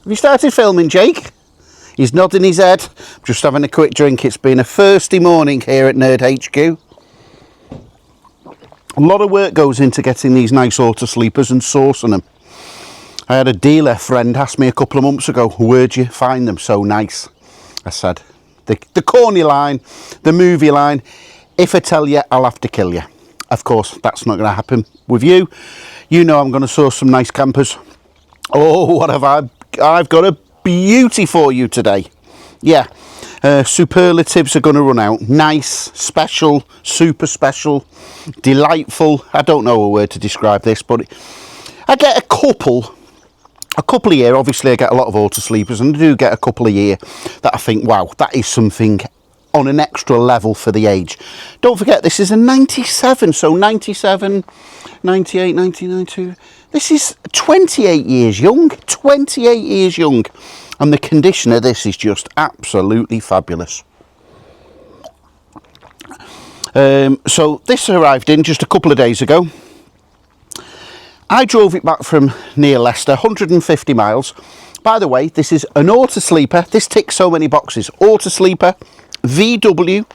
Have you started filming, Jake? He's nodding his head. Just having a quick drink. It's been a thirsty morning here at Nerd HQ. A lot of work goes into getting these nice Autosleepers and sourcing them. I had a dealer friend ask me a couple of months ago, where'd you find them so nice? I said, the corny line, the movie line, if I tell you, I'll have to kill you. Of course, that's not going to happen with you. You know I'm going to source some nice campers. Oh, what have I've got a beauty for you today. Yeah, superlatives are going to run out. Nice, special, super special, delightful. I don't know a word to describe this, but I get a couple a year. Obviously I get a lot of Autosleepers, and I do get a couple a year that I think, wow, that is something on an extra level for the age. Don't forget, this is a 97, so 97, 98, 1992. This is 28 years young, 28 years young. And the condition of this is just absolutely fabulous. So this arrived in just a couple of days ago. I drove it back from near Leicester, 150 miles. By the way, this is an Autosleeper. This ticks so many boxes. Autosleeper, VW,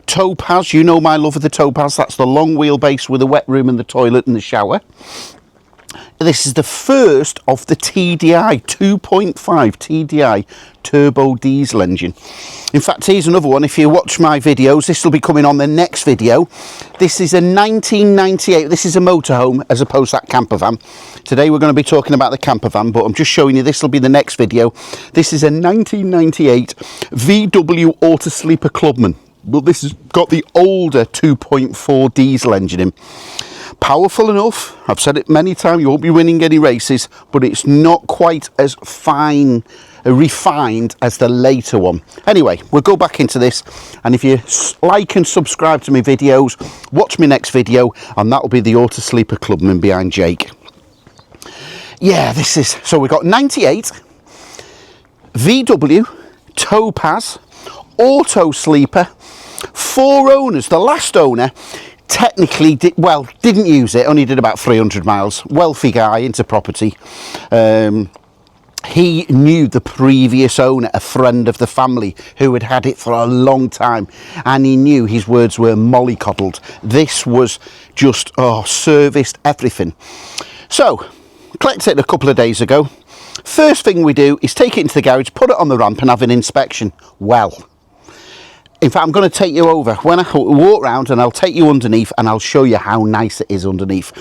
Topaz. You know my love of the Topaz. That's the long wheelbase with the wet room and the toilet and the shower. This is the first of the TDI 2.5 TDI turbo diesel engine. In fact, here's another one. If you watch my videos, this will be coming on the next video. This is a 1998. This is a motorhome as opposed to that camper van. Today we're going to be talking about the camper van, but I'm just showing you this will be the next video. This is a 1998 VW Autosleeper Clubman. Well, this has got the older 2.4 diesel engine in. Powerful enough, I've said it many times, you won't be winning any races, but it's not quite as refined as the later one. Anyway, we'll go back into this, and if you like and subscribe to my videos, watch my next video, and that'll be the Autosleeper Clubman behind Jake. Yeah, this is, so we've got 98, VW, Topaz, Autosleeper, 4 owners. The last owner technically didn't use it, only did about 300 miles. Wealthy guy into property. He knew the previous owner, a friend of the family who had had it for a long time, and he knew, his words were, mollycoddled. This was just serviced everything. So collected it a couple of days ago. First thing we do is take it into the garage, put it on the ramp and have an inspection. Well, in fact, I'm going to take you over when I walk around, and I'll take you underneath and I'll show you how nice it is underneath.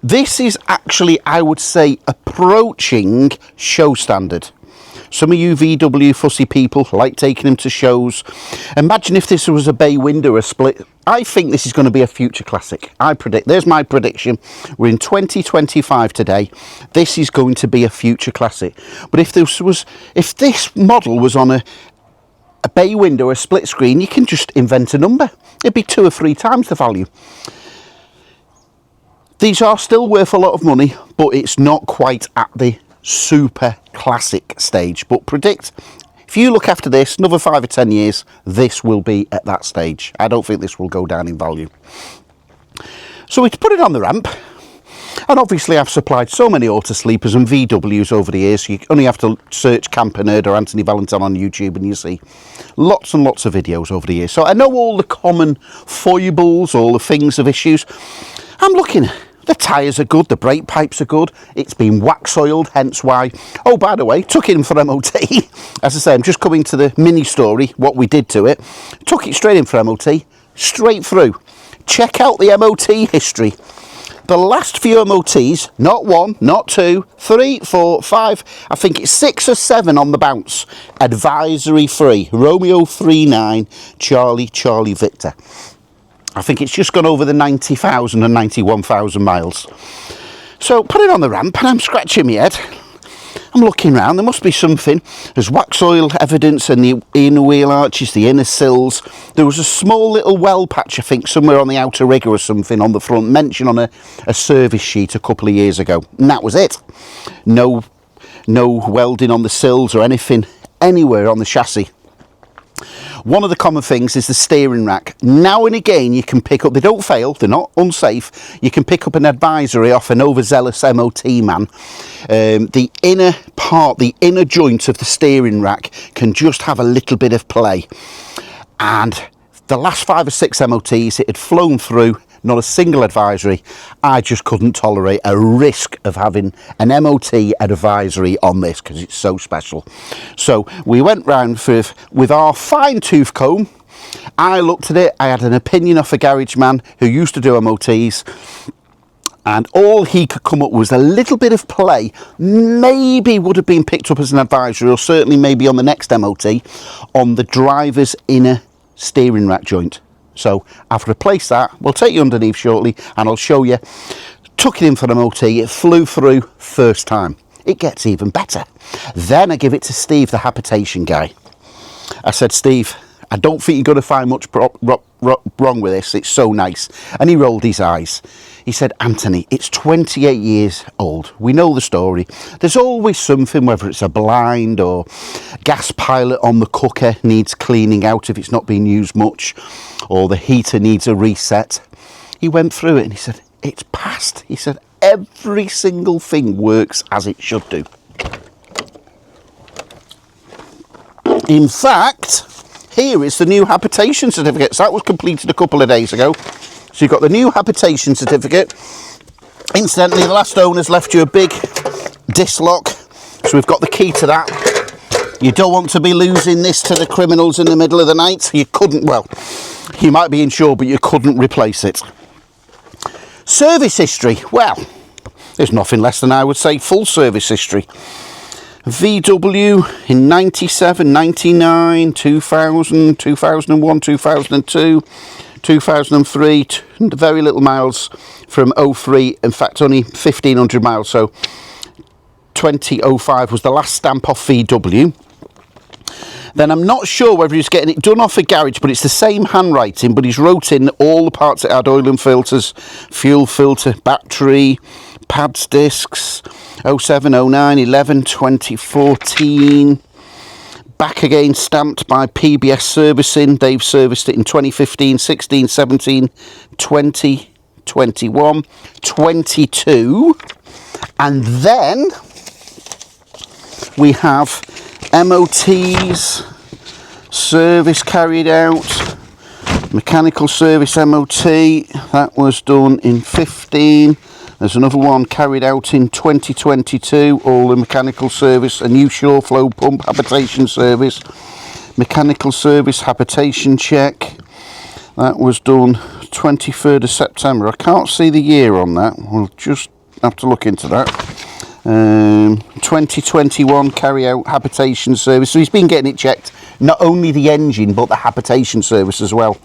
This is actually, I would say, approaching show standard. Some of you VW fussy people like taking them to shows. Imagine if this was a bay window, a split. I think this is going to be a future classic. I predict, there's my prediction. We're in 2025 today. This is going to be a future classic. But if this model was on a bay window, a split screen, you can just invent a number. It'd be 2 or 3 times the value. These are still worth a lot of money, but it's not quite at the super classic stage. But predict, if you look after this another 5 or 10 years, this will be at that stage. I don't think this will go down in value. So we put it on the ramp. And obviously I've supplied so many Autosleepers and VWs over the years, so you only have to search Camper Nerd or Anthony Valentine on YouTube and you see lots and lots of videos over the years. So I know all the common foibles, all the things of issues. I'm looking, the tyres are good, the brake pipes are good, it's been wax oiled, hence why. Oh, by the way, took it in for MOT. As I say, I'm just coming to the mini story, what we did to it. Took it straight in for MOT, straight through. Check out the MOT history. The last few MOTs, not 1, not 2, 3, 4, 5, I think it's 6 or 7 on the bounce. Advisory free. Romeo 39, Charlie Victor. I think it's just gone over the 90,000 and 91,000 miles. So put it on the ramp and I'm scratching my head. I'm looking around, there must be something. There's wax oil evidence in the inner wheel arches, the inner sills. There was a small little well patch, I think, somewhere on the outer rigger or something on the front, mentioned on a service sheet a couple of years ago. And that was it. No welding on the sills or anything anywhere on the chassis. One of the common things is the steering rack. Now and again you can pick up, they don't fail, they're not unsafe, you can pick up an advisory off an overzealous MOT man. The inner part, the inner joint of the steering rack can just have a little bit of play. And the last 5 or 6 MOTs it had flown through, not a single advisory. I just couldn't tolerate a risk of having an MOT advisory on this because it's so special. So we went round with our fine tooth comb. I looked at it, I had an opinion off a garage man who used to do MOTs, and all he could come up with was a little bit of play. Maybe would have been picked up as an advisory, or certainly maybe on the next MOT, on the driver's inner steering rack joint. So I've replaced that. We'll take you underneath shortly and I'll show you. Took it in for an MOT, it flew through first time. It gets even better. Then I give it to Steve, the Habitation guy. I said, Steve, I don't think you're going to find much wrong with this, it's so nice. And he rolled his eyes. He said, Anthony, it's 28 years old. We know the story. There's always something, whether it's a blind or gas pilot on the cooker needs cleaning out if it's not being used much, or the heater needs a reset. He went through it and he said, it's passed. He said, every single thing works as it should do. In fact, here is the new Habitation certificate. So that was completed a couple of days ago. So you've got the new Habitation certificate. Incidentally, the last owners left you a big disc lock. So we've got the key to that. You don't want to be losing this to the criminals in the middle of the night. You couldn't, well, you might be insured, but you couldn't replace it. Service history. Well, there's nothing less than, I would say, full service history. VW in 97, 99, 2000, 2001, 2002, 2003, very little miles from 03, in fact only 1500 miles, so 2005 was the last stamp off VW. Then I'm not sure whether he's getting it done off a garage, but it's the same handwriting, but he's wrote in all the parts that had oil and filters, fuel filter, battery, pads, discs, 07, 09, 11, 2014. Back again, stamped by PBS Servicing. They've serviced it in 2015, 16, 17, 20, 21, 22. And then we have MOTs, service carried out, mechanical service MOT. That was done in 15. There's another one carried out in 2022, all the mechanical service, a new shore flow pump, habitation service, mechanical service, habitation check. That was done 23rd of September. I can't see the year on that. We'll just have to look into that. 2021 carry out habitation service. So he's been getting it checked, not only the engine, but the habitation service as well.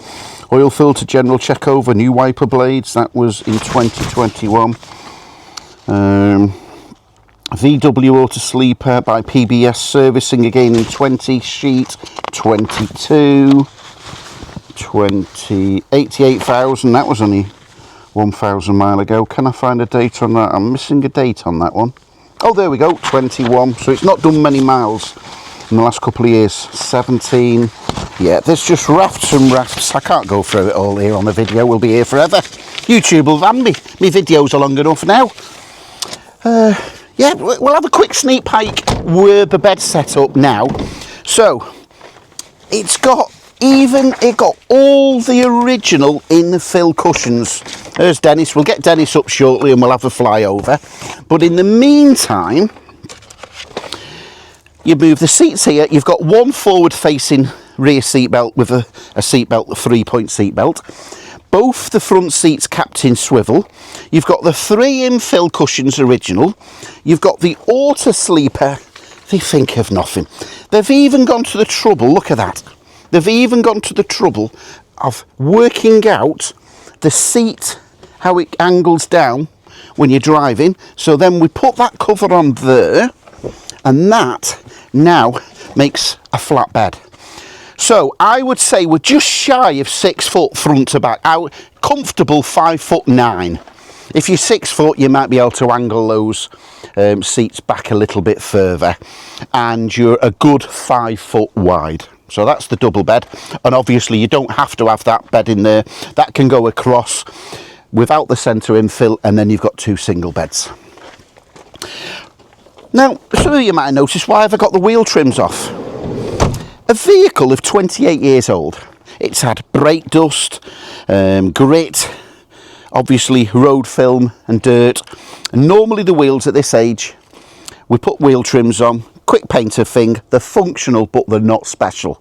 Oil filter general check over, new wiper blades, that was in 2021. VW Autosleeper by PBS Servicing again in 20, sheet 22, 88,000, that was only 1,000 mile ago. Can I find a date on that? I'm missing a date on that one. Oh, there we go, 21, so it's not done many miles in the last couple of years. 17, yeah, there's just rafts and rafts. I can't go through it all here on the video, we'll be here forever. YouTube will van me, my videos are long enough now. Yeah, we'll have a quick sneak peek where the bed's set up now. So, it got all the original infill cushions. There's Dennis, we'll get Dennis up shortly and we'll have a flyover. But in the meantime, you move the seats here. You've got one forward facing rear seat belt with a seat belt, a 3-point seat belt. Both the front seats captain swivel. You've got the 3 infill cushions original. You've got the Autosleeper. They think of nothing. They've even gone to the trouble, look at that. They've even gone to the trouble of working out the seat, how it angles down when you're driving. So then we put that cover on there, and that now makes a flat bed. So I would say we're just shy of 6 foot front to back. Out comfortable 5'9". If you're 6 foot, you might be able to angle those seats back a little bit further, and you're a good 5 foot wide. So that's the double bed, and obviously you don't have to have that bed in there. That can go across without the centre infill, and then you've got 2 single beds. Now, some of you might have noticed, why have I got the wheel trims off? A vehicle of 28 years old. It's had brake dust, grit, obviously road film and dirt. And normally the wheels at this age, we put wheel trims on, quick painter thing, they're functional but they're not special.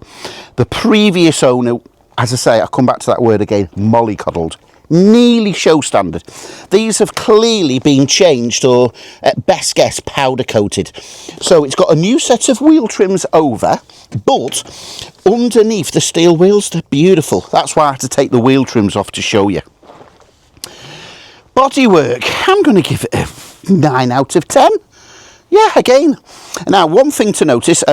The previous owner, as I say, I come back to that word again, mollycoddled. Nearly show standard. These have clearly been changed, or at best guess powder coated. So it's got a new set of wheel trims over, but underneath the steel wheels, they're beautiful. That's why I had to take the wheel trims off to show you. Bodywork, I'm going to give it a 9 out of 10. Yeah, again. Now, one thing to notice,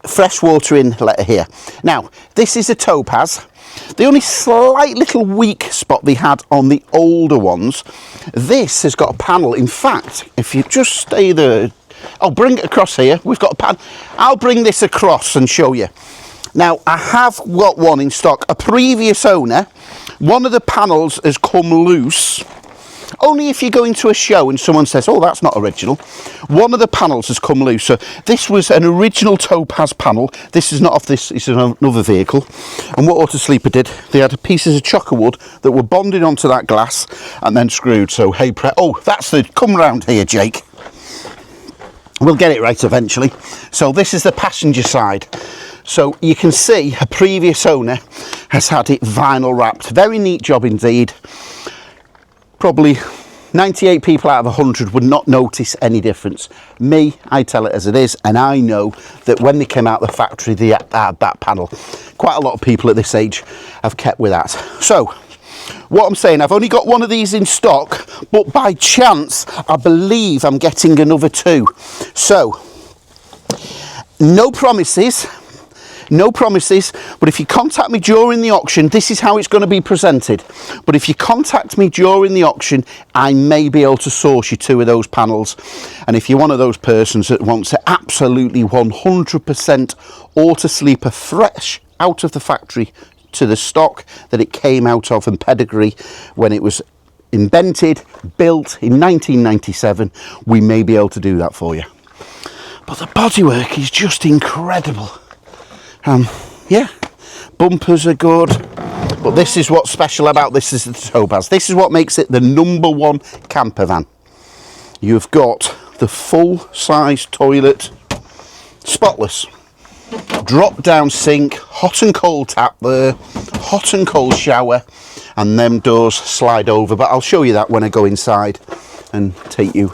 freshwater inlet here. Now, this is a Topaz. The only slight little weak spot they had on the older ones, this has got a panel. In fact, if you just stay there, I'll bring it across here. We've got a panel. I'll bring this across and show you. Now, I have got one in stock. A previous owner, one of the panels has come loose. Only if you go into a show and someone says, oh, that's not original. One of the panels has come loose. So this was an original Topaz panel. This is not off this, it's another vehicle. And what Autosleeper did, they had pieces of chocker wood that were bonded onto that glass and then screwed. So, hey, oh, that's the, come round here, Jake. We'll get it right eventually. So this is the passenger side. So you can see a previous owner has had it vinyl wrapped. Very neat job indeed. Probably 98 people out of 100 would not notice any difference. Me, I tell it as it is, and I know that when they came out of the factory, they had that panel. Quite a lot of people at this age have kept with that. So, what I'm saying, I've only got one of these in stock, but by chance, I believe I'm getting another 2. So, no promises. No promises, but if you contact me during the auction, this is how it's going to be presented. But if you contact me during the auction, I may be able to source you 2 of those panels. And if you're one of those persons that wants it absolutely 100% Autosleeper fresh out of the factory to the stock that it came out of and pedigree when it was invented, built in 1997, we may be able to do that for you. But the bodywork is just incredible. Yeah, bumpers are good, but this is what's special about this is the Topaz. This is what makes it the #1 camper van. You've got the full-size toilet, spotless, drop-down sink, hot and cold tap there, hot and cold shower, and them doors slide over. But I'll show you that when I go inside and take you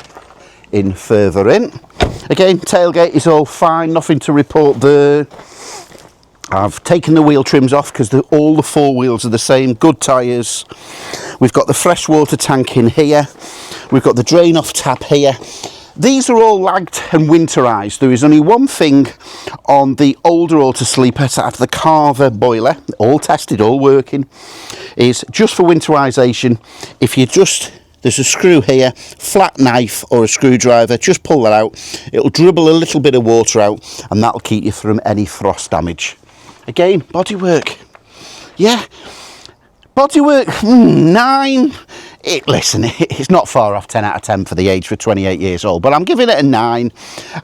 in further in. Again, tailgate is all fine, nothing to report there. I've taken the wheel trims off because all the 4 wheels are the same, good tyres. We've got the freshwater tank in here. We've got the drain off tap here. These are all lagged and winterised. There is only one thing on the older Autosleeper to have the carver boiler, all tested, all working, is just for winterisation. If you just, there's a screw here, flat knife or a screwdriver, just pull that out. It'll dribble a little bit of water out and that'll keep you from any frost damage. Again, bodywork. Yeah, bodywork, 9. Listen, it's not far off 10 out of 10 for the age for 28 years old, but I'm giving it a 9.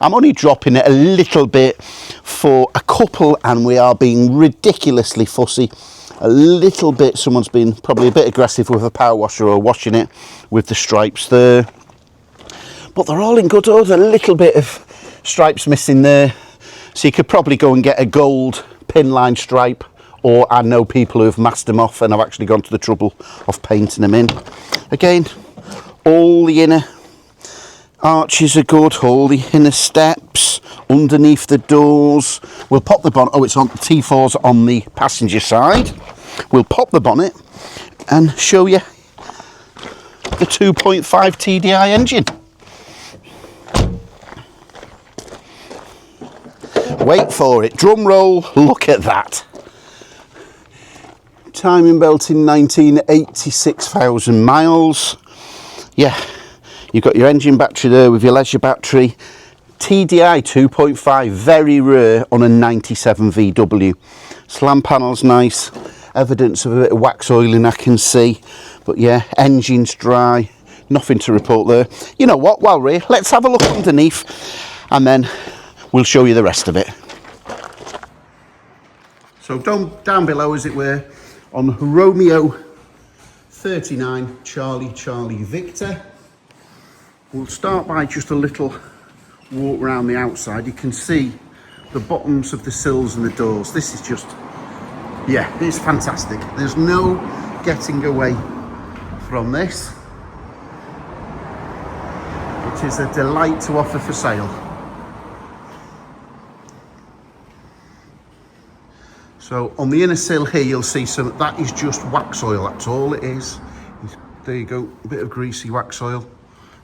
I'm only dropping it a little bit for a couple, and we are being ridiculously fussy. A little bit, someone's been probably a bit aggressive with a power washer or washing it with the stripes there. But they're all in good order. A little bit of stripes missing there. So you could probably go and get a gold pin line stripe, or I know people who have masked them off and have actually gone to the trouble of painting them in. Again, all the inner arches are good, all the inner steps, underneath the doors. We'll pop the bonnet, oh, it's on T4's on the passenger side. We'll pop the bonnet and show you the 2.5 TDI engine. Wait for it, drum roll, look at that. Timing belt in 1986,000 miles. Yeah, you've got your engine battery there with your leisure battery. TDI 2.5, very rare on a 97 VW. Slam panel's nice. Evidence of a bit of wax oiling I can see. But yeah, engine's dry. Nothing to report there. You know what, while we're here, let's have a look underneath and then we'll show you the rest of it. So down below, as it were, on Romeo 39 Charlie Victor, we'll start by just a little walk around the outside. You can see the bottoms of the sills and the doors. This is just, yeah, it's fantastic. There's no getting away from this. It is a delight to offer for sale. So on the inner sill here, you'll see some, that is just wax oil, that's all it is. There you go, a bit of greasy wax oil.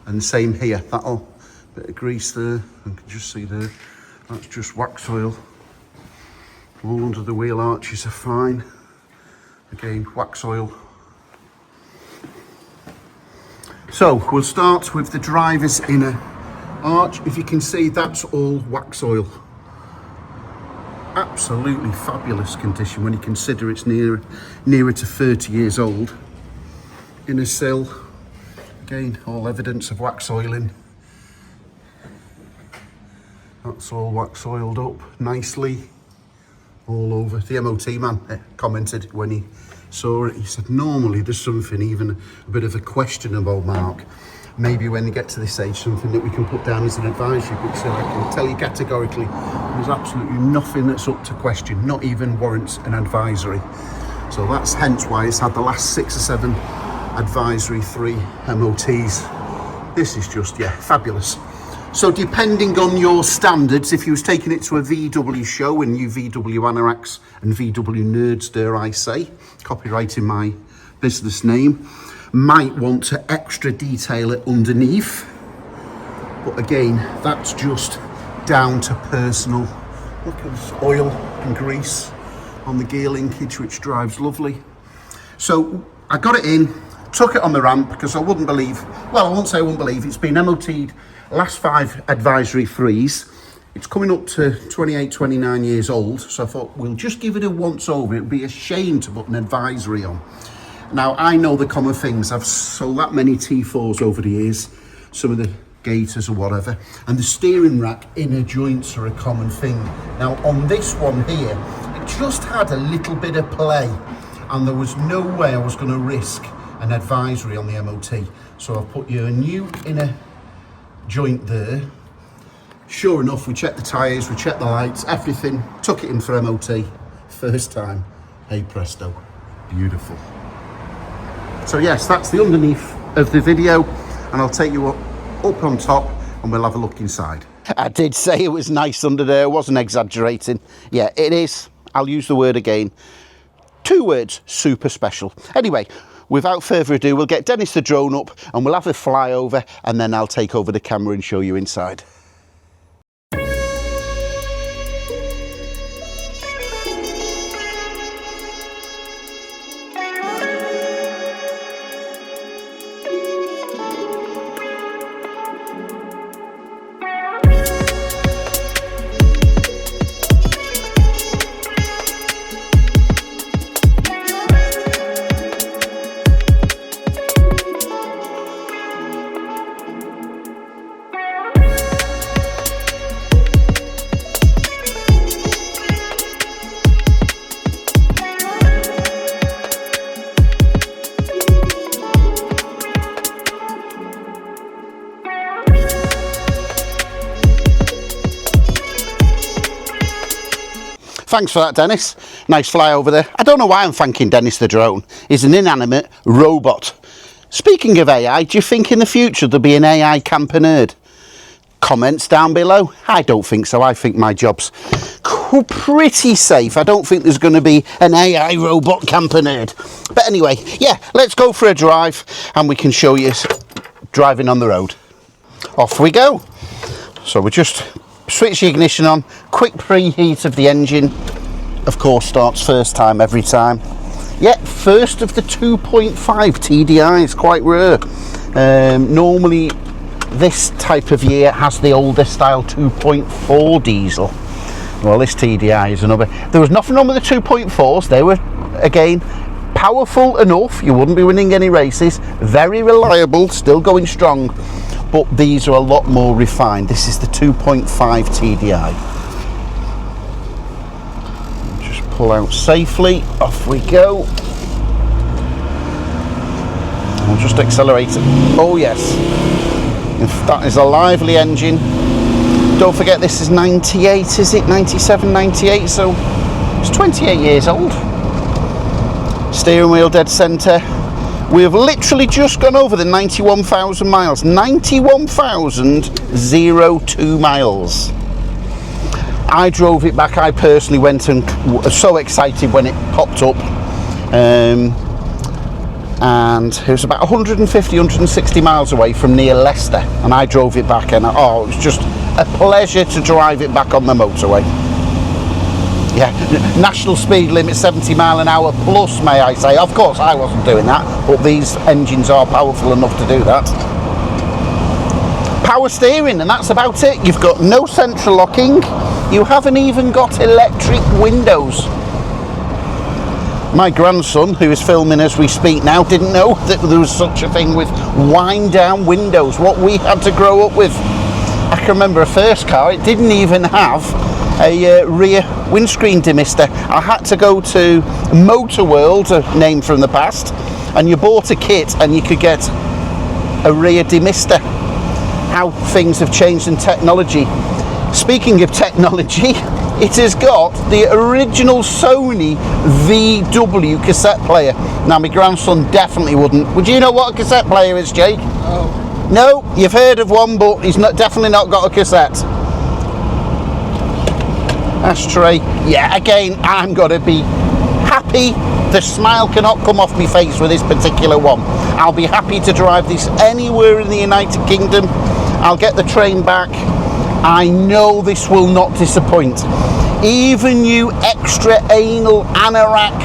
And same here, that'll, bit of grease there, you can just see there, that's just wax oil. All under the wheel arches are fine. Again, wax oil. So we'll start with the driver's inner arch. If you can see, that's all wax oil. Absolutely fabulous condition when you consider it's nearer to 30 years old. Inner sill, again, all evidence of wax oiling. That's all wax oiled up nicely all over. The MOT man commented when he saw it, he said normally there's something, even a bit of a questionable mark. Maybe when you get to this age, something that we can put down as an advisory, but so I can tell you categorically, there's absolutely nothing that's up to question, not even warrants an advisory. So that's hence why it's had the last 6 or 7 advisory 3 MOTs. This is just, yeah, fabulous. So depending on your standards, if you was taking it to a VW show, and you VW anoraks and VW nerds, dare I say, copyrighting my business name, might want to extra detail it underneath. But again, that's just down to personal. Look at this oil and grease on the gear linkage, which drives lovely. So I got it in, took it on the ramp, because I wouldn't believe, well, I won't say I wouldn't believe, it's been MOT'd last 5 advisory 3s. It's coming up to 28, 29 years old. So I thought, we'll just give it a once over. It'd be a shame to put an advisory on. Now, I know the common things. I've sold that many T4s over the years, some of the Gators or whatever, and the steering rack inner joints are a common thing. Now, on this one here, it just had a little bit of play, and there was no way I was going to risk an advisory on the MOT. So I've put you a new inner joint there. Sure enough, we checked the tyres, we checked the lights, everything, took it in for MOT. First time, hey presto, beautiful. So yes, that's the underneath of the video, and I'll take you up on top and we'll have a look inside. I did say it was nice under there, I wasn't exaggerating. Yeah, it is, I'll use the word again. 2 words, super special. Anyway, without further ado, we'll get Dennis the drone up and we'll have a flyover, and then I'll take over the camera and show you inside. Thanks for that, Dennis. Nice flyover there. I don't know why I'm thanking Dennis the drone. He's an inanimate robot. Speaking of AI, do you think in the future there'll be an AI camper nerd? Comments down below. I don't think so. I think my job's pretty safe. I don't think there's going to be an AI robot camper nerd. But anyway, yeah, let's go for a drive and we can show you driving on the road. Off we go. So we just switch the ignition on, quick preheat of the engine. Of course, starts first time every time. Yeah, first of the 2.5 TDI, is quite rare. Normally this type of year has the older style 2.4 diesel. Well, this TDI is another. There was nothing wrong with the 2.4s. They were, again, powerful enough. You wouldn't be winning any races. Very reliable, still going strong. But these are a lot more refined. This is the 2.5 TDI. Just pull out safely. Off we go. I'll just accelerate it. Oh yes. That is a lively engine. Don't forget this is 98, is it? 97, 98, so it's 28 years old. Steering wheel dead centre. We have literally just gone over the 91,000 miles. 91,002 miles. I drove it back. I personally went and was so excited when it popped up. And it was about 150, 160 miles away from near Leicester, and I drove it back, and oh, it was just a pleasure to drive it back on the motorway. Yeah, national speed limit 70 mile an hour plus, may I say. Of course I wasn't doing that, but these engines are powerful enough to do that. Power steering, and that's about it. You've got no central locking. You haven't even got electric windows. My grandson, who is filming as we speak now, didn't know that there was such a thing with wind down windows, what we had to grow up with. I can remember a first car, it didn't even have a rear windscreen demister. I had to go to Motor World, a name from the past, and you bought a kit and you could get a rear demister. How things have changed in technology. Speaking of technology, it has got the original Sony VW cassette player. Now, my grandson definitely wouldn't. Would you know what a cassette player is, Jake? No. No, you've heard of one, but he's definitely not got a cassette. Ashtray. Yeah, again, I'm going to be happy. The smile cannot come off my face with this particular one. I'll be happy to drive this anywhere in the United Kingdom. I'll get the train back. I know this will not disappoint. Even you extra anal anorak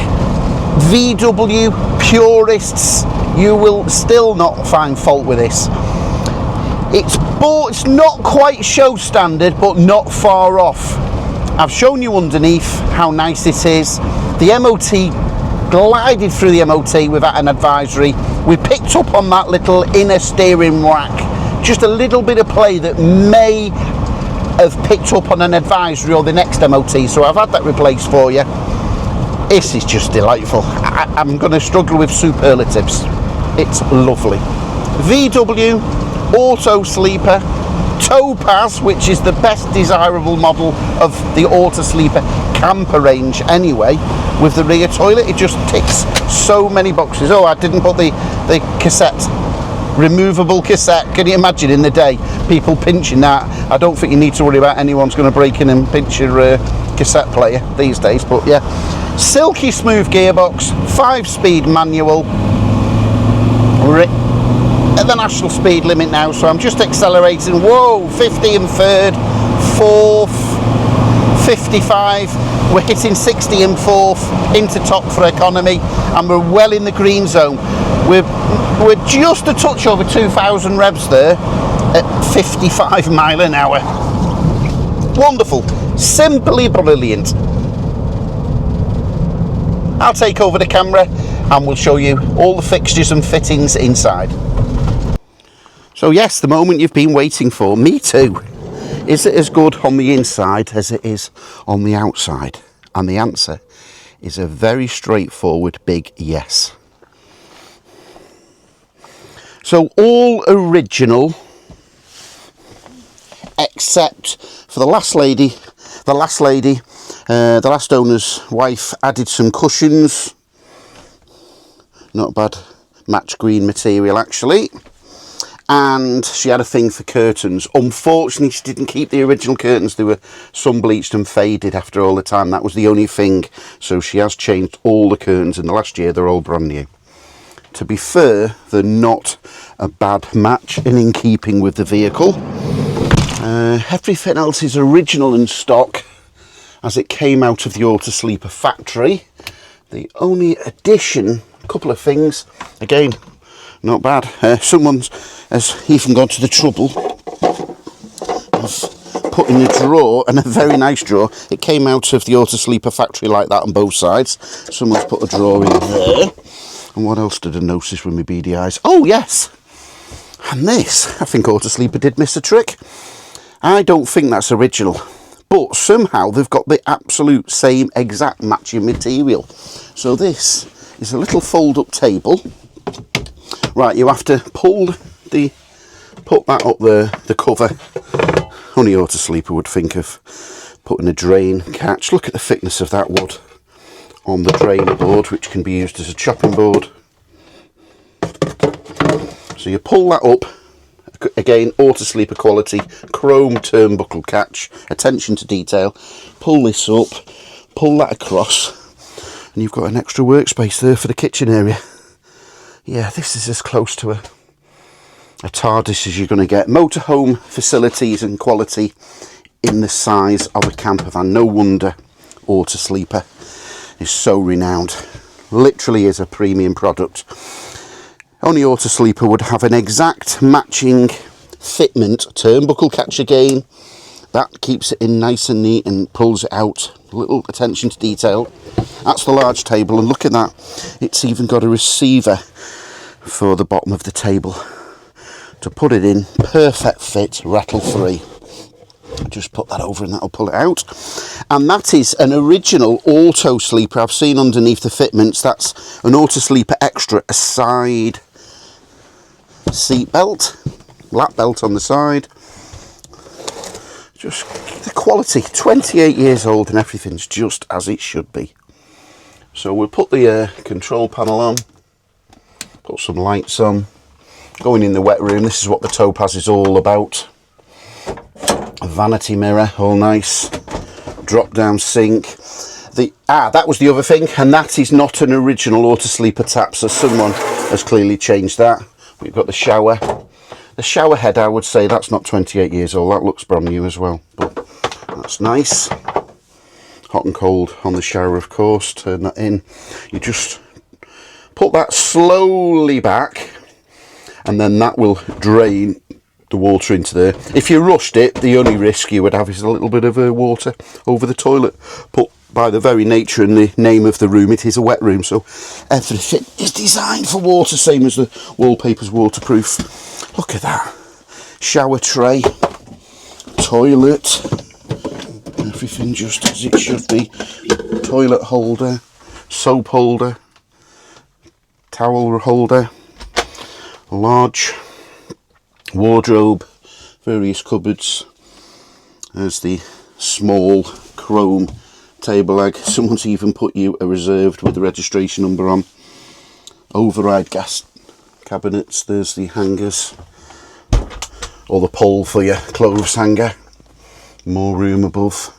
VW purists, you will still not find fault with this. It's not quite show standard, but not far off. I've shown you underneath how nice it is. The MOT glided through the MOT without an advisory. We picked up on that little inner steering rack. Just a little bit of play that may have picked up on an advisory or the next MOT, so I've had that replaced for you. This is just delightful. I'm going to struggle with superlatives. It's lovely. VW, Autosleeper, Topaz, which is the best desirable model of the Autosleeper camper range anyway, with the rear toilet. It just ticks so many boxes. Oh, I didn't put the cassette, removable cassette. Can you imagine in the day people pinching that? I don't think you need to worry about anyone's going to break in and pinch your cassette player these days, but yeah. Silky smooth gearbox, 5-speed manual. We're at the national speed limit now, so I'm just accelerating. Whoa, 50 in third, fourth, 55. We're hitting 60 in fourth, into top for economy, and we're well in the green zone. We're just a touch over 2,000 revs there at 55 mile an hour. Wonderful, simply brilliant. I'll take over the camera and we'll show you all the fixtures and fittings inside. So yes, the moment you've been waiting for, me too. Is it as good on the inside as it is on the outside? And the answer is a very straightforward big yes. So all original, except for the last owner's wife added some cushions. Not bad match green material actually. And she had a thing for curtains. Unfortunately, she didn't keep the original curtains. They were sun bleached and faded after all the time. That was the only thing. So she has changed all the curtains in the last year. They're all brand new. To be fair, they're not a bad match and in keeping with the vehicle. Everything else is original and stock as it came out of the Autosleeper factory. The only addition, a couple of things, again, not bad. Someone has even gone to the trouble of put in a drawer, and a very nice drawer. It came out of the Autosleeper factory like that on both sides. Someone's put a drawer in there. And what else did I notice with my beady eyes? Oh yes, and this, I think Autosleeper did miss a trick. I don't think that's original, but somehow they've got the absolute same exact matching material. So this is a little fold-up table. Right, you have to put that up there, the cover. Only Autosleeper would think of putting a drain catch. Look at the thickness of that wood on the drain board, which can be used as a chopping board. So you pull that up. Again, Autosleeper quality, chrome turnbuckle catch, attention to detail. Pull this up, pull that across, and you've got an extra workspace there for the kitchen area. Yeah, this is as close to a TARDIS as you're going to get. Motorhome facilities and quality in the size of a camper van. No wonder Autosleeper is so renowned. Literally is a premium product. Only Autosleeper would have an exact matching fitment turnbuckle catch again. That keeps it in nice and neat and pulls it out. Little attention to detail. That's the large table, and look at that. It's even got a receiver for the bottom of the table to put it in. Perfect fit, rattle free. Just put that over and that'll pull it out. And that is an original Autosleeper I've seen underneath the fitments. That's an Autosleeper Extra, a side seat belt, lap belt on the side. Just the quality, 28 years old, and everything's just as it should be. So we'll put the control panel on, put some lights on, going in the wet room. This is what the Topaz is all about. A vanity mirror, all nice. Drop down sink. That was the other thing, and that is not an original Autosleeper tap, so someone has clearly changed that. We've got the shower. The shower head, I would say that's not 28 years old. That looks brand new as well, but that's nice. Hot and cold on the shower, of course. Turn that in. You just put that slowly back, and then that will drain the water into there. If you rushed it, the only risk you would have is a little bit of water over the toilet. But by the very nature and the name of the room, it is a wet room, so everything is designed for water, same as the wallpaper's waterproof. Look at that. Shower tray, toilet, everything just as it should be. Toilet holder, soap holder, towel holder, large wardrobe, various cupboards. There's the small chrome table leg. Someone's even put you a reserved with the registration number on. Override gas cabinets. There's the hangers, or the pole for your clothes hanger. More room above,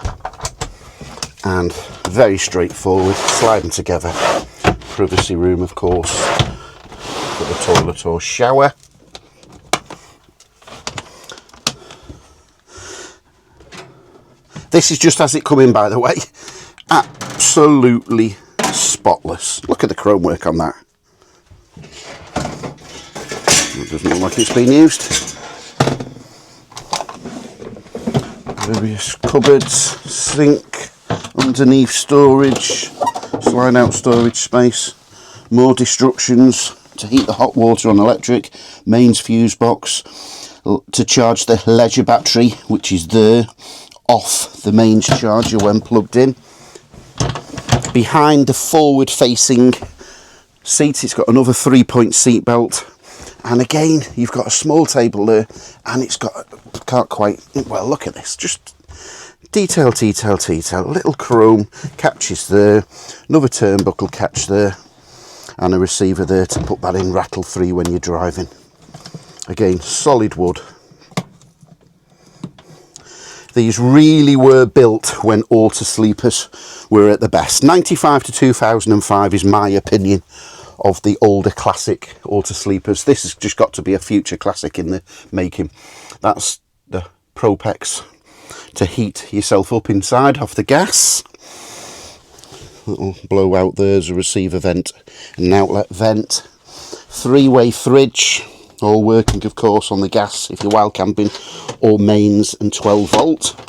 and very straightforward, sliding together. Privacy room, of course, for the toilet or shower. This is just as it come in, by the way. Absolutely spotless. Look at the chrome work on that. It doesn't look like it's been used. Various cupboards, sink, underneath storage, slide out storage space, more destructions to heat the hot water on electric, mains fuse box, to charge the leisure battery, which is there, off the mains charger when plugged in. Behind the forward facing seat, it's got another 3-point seat belt, and again you've got a small table there, and it's got, can't quite, well, look at this, just detail, little chrome catches there, another turnbuckle catch there, and a receiver there to put that in rattle free when you're driving. Again, solid wood. These really were built when Autosleepers were at the best. 95 to 2005 is my opinion of the older classic Autosleepers. This has just got to be a future classic in the making. That's the Propex to heat yourself up inside off the gas. Little blowout there's a receiver vent and an outlet vent. 3-way fridge. all working of course on the gas if you're wild camping, or mains and 12 volt.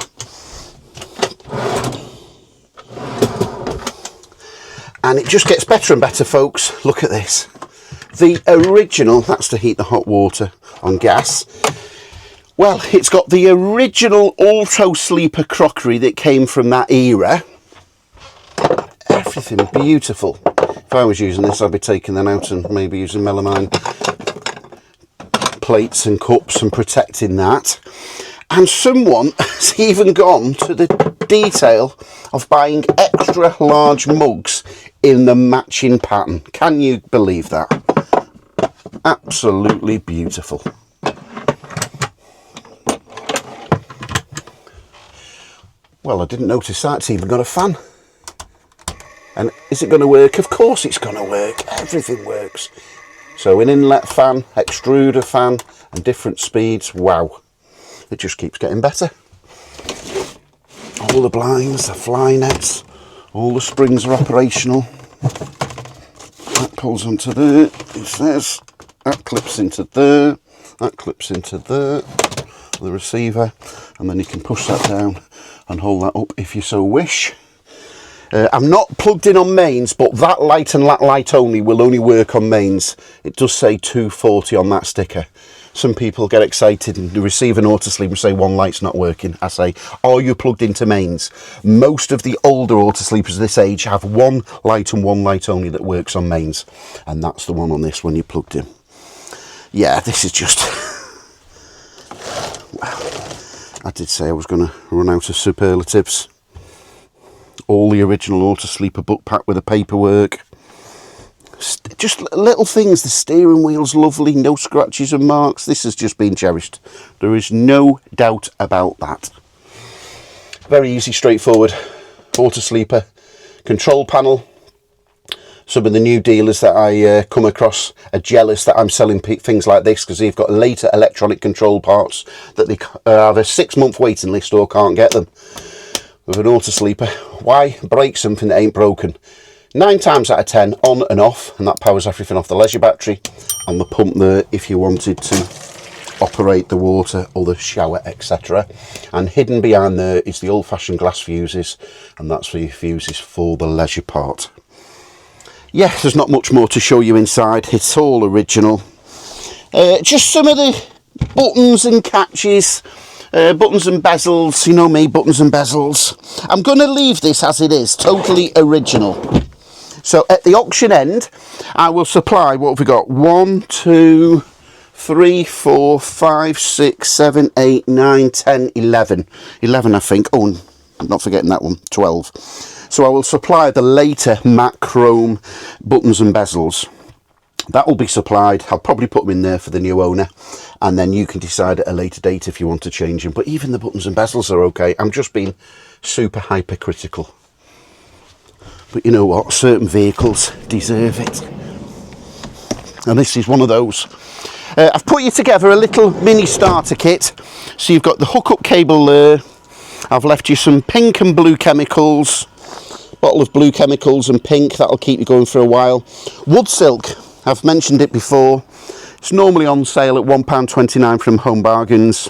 And it just gets better and better, folks. Look at this. The original, that's to heat the hot water on gas. Well, it's got the original Autosleeper crockery that came from that era. Everything beautiful. If I was using this, I'd be taking them out and maybe using melamine plates and cups and protecting that. And someone has even gone to the detail of buying extra large mugs in the matching pattern. Can you believe that? Absolutely beautiful. Well, I didn't notice that. It's even got a fan. And is it going to work? Of course it's going to work. Everything works. So an inlet fan, extruder fan, and different speeds. Wow. It just keeps getting better. All the blinds, the fly nets, all the springs are operational. That pulls onto there, it says. That clips into there. That clips into there. The receiver. And then you can push that down and hold that up if you so wish. I'm not plugged in on mains, but that light and that light only will only work on mains. It does say 240 on that sticker. Some people get excited and receive an Autosleeper and say one light's not working. I say, are you plugged into mains? Most of the older Autosleepers this age have one light and one light only that works on mains. And that's the one on this when you're plugged in. Yeah, this is just... Well, I did say I was going to run out of superlatives. All the original Autosleeper book pack with the paperwork. Just little things. The steering wheel's lovely, no scratches and marks. This has just been cherished. There is no doubt about that. Very easy, straightforward Autosleeper control panel. Some of the new dealers that I come across are jealous that I'm selling things like this because they've got later electronic control parts that they have a 6-month waiting list or can't get them. With an Autosleeper, why break something that ain't broken? 9 times out of 10 on and off, and that powers everything off the leisure battery and the pump there if you wanted to operate the water or the shower, etc. And hidden behind there is the old-fashioned glass fuses, and that's for your fuses for the leisure part. Yeah, there's not much more to show you inside. It's all original. Just some of the buttons and catches. Buttons and bezels, you know me, buttons and bezels. I'm going to leave this as it is, totally original. So at the auction end, I will supply, what have we got? 1, 2, 3, 4, 5, 6, 7, 8, 9, 10, 11. 11, I think. Oh, I'm not forgetting that one, 12. So I will supply the later matte chrome buttons and bezels. That will be supplied. I'll probably put them in there for the new owner, and then you can decide at a later date if you want to change them. But even the buttons and bezels are okay. I'm just being super hypercritical. But you know what? Certain vehicles deserve it. And this is one of those. I've put you together a little mini starter kit. So you've got the hookup cable there. I've left you some pink and blue chemicals. Bottle of blue chemicals and pink. That'll keep you going for a while. Wood silk. I've mentioned it before. It's normally on sale at £1.29 from Home Bargains.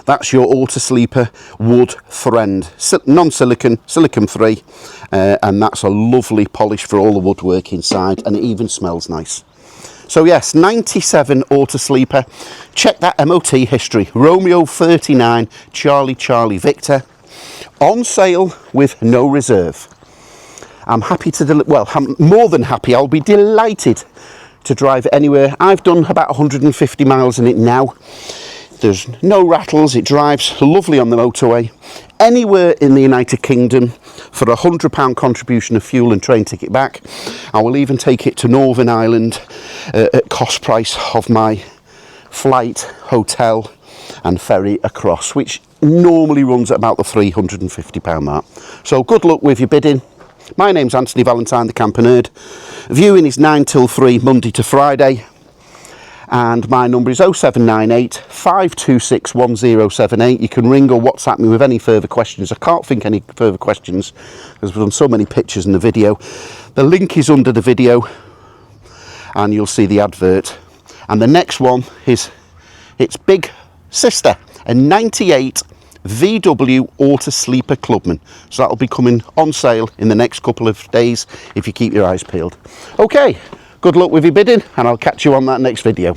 That's your Autosleeper wood friend, non-silicon, silicon-free, and that's a lovely polish for all the woodwork inside, and it even smells nice. So yes, 97 Autosleeper. Check that MOT history. Romeo 39, Charlie Charlie Victor. On sale with no reserve. I'm happy to, well, I'm more than happy. I'll be delighted to drive it anywhere. I've done about 150 miles in it now. There's no rattles. It drives lovely on the motorway. Anywhere in the United Kingdom for £100 contribution of fuel and train ticket back. I will even take it to Northern Ireland at cost price of my flight, hotel and ferry across, which normally runs at about the £350 mark. So good luck with your bidding. My name's Anthony Valentine, the Camper Nerd. Viewing is 9 till 3, Monday to Friday. And my number is 0798 526 1078. You can ring or WhatsApp me with any further questions. I can't think any further questions because we've done so many pictures in the video. The link is under the video and you'll see the advert. And the next one is its big sister, a 98 VW Autosleeper Clubman. So that'll be coming on sale in the next couple of days if you keep your eyes peeled. Okay, good luck with your bidding, and I'll catch you on that next video.